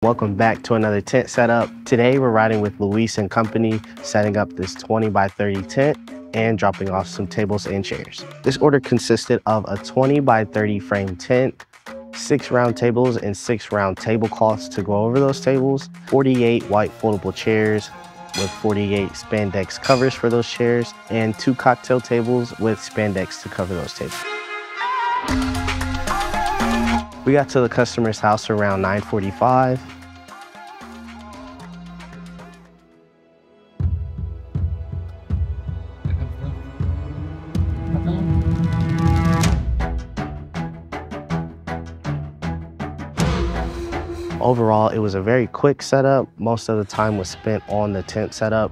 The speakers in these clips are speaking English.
Welcome back to another tent setup. Today we're riding with Luis and company, setting up this 20 by 30 tent and dropping off some tables and chairs. This order consisted of a 20 by 30 frame tent, 6 round tables and 6 round tablecloths to go over those tables, 48 white foldable chairs with 48 spandex covers for those chairs, and 2 cocktail tables with spandex to cover those tables. We got to the customer's house around 9:45. Overall, it was a very quick setup. Most of the time was spent on the tent setup.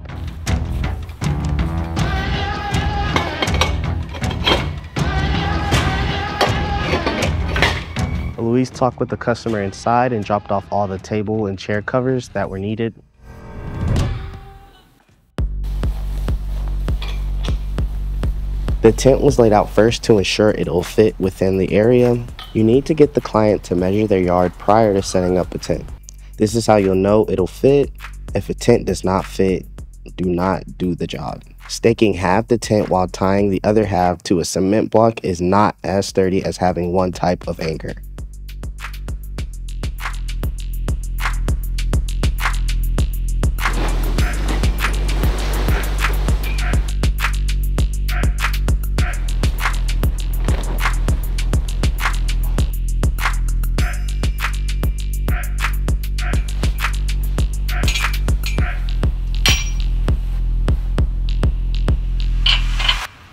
Luis talked with the customer inside and dropped off all the table and chair covers that were needed. The tent was laid out first to ensure it'll fit within the area. You need to get the client to measure their yard prior to setting up a tent. This is how you'll know it'll fit. If a tent does not fit, do not do the job. Staking half the tent while tying the other half to a cement block is not as sturdy as having one type of anchor.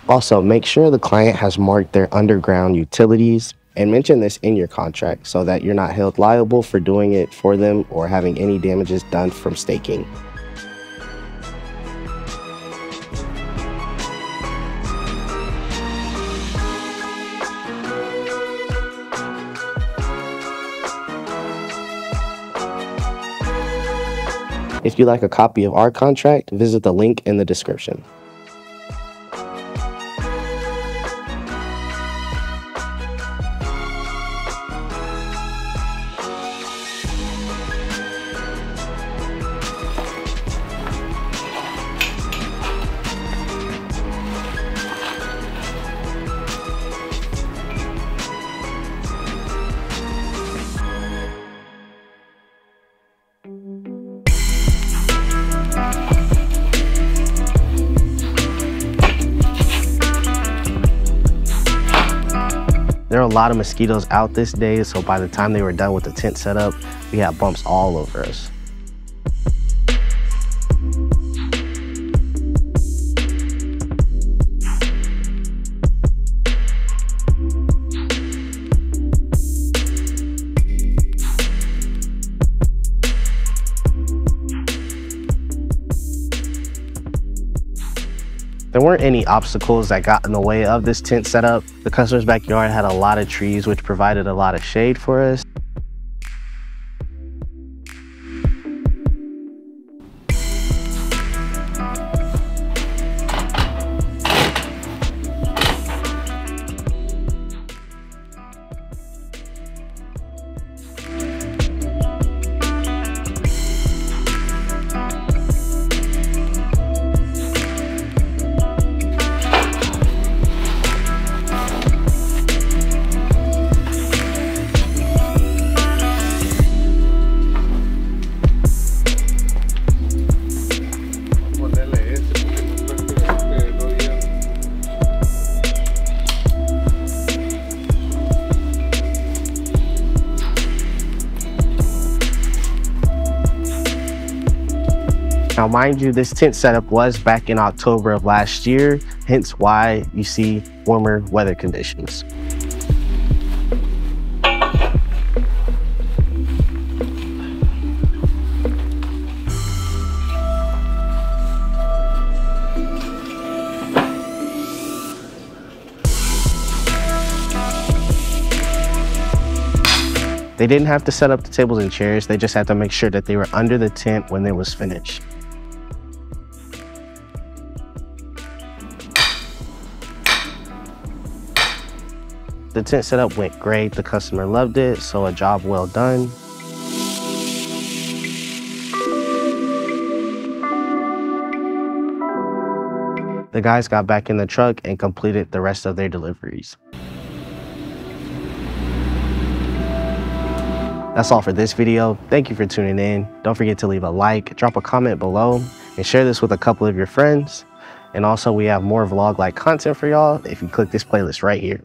Also, make sure the client has marked their underground utilities and mention this in your contract so that you're not held liable for doing it for them or having any damages done from staking. If you'd like a copy of our contract, visit the link in the description. There are a lot of mosquitoes out this day, so by the time they were done with the tent setup, we had bumps all over us. There weren't any obstacles that got in the way of this tent setup. The customer's backyard had a lot of trees, which provided a lot of shade for us. Now, mind you, this tent setup was back in October of last year, hence why you see warmer weather conditions. They didn't have to set up the tables and chairs, they just had to make sure that they were under the tent when it was finished. The tent setup went great, the customer loved it, so a job well done. The guys got back in the truck and completed the rest of their deliveries. That's all for this video. Thank you for tuning in. Don't forget to leave a like, drop a comment below, and share this with a couple of your friends. And also, we have more vlog-like content for y'all if you click this playlist right here.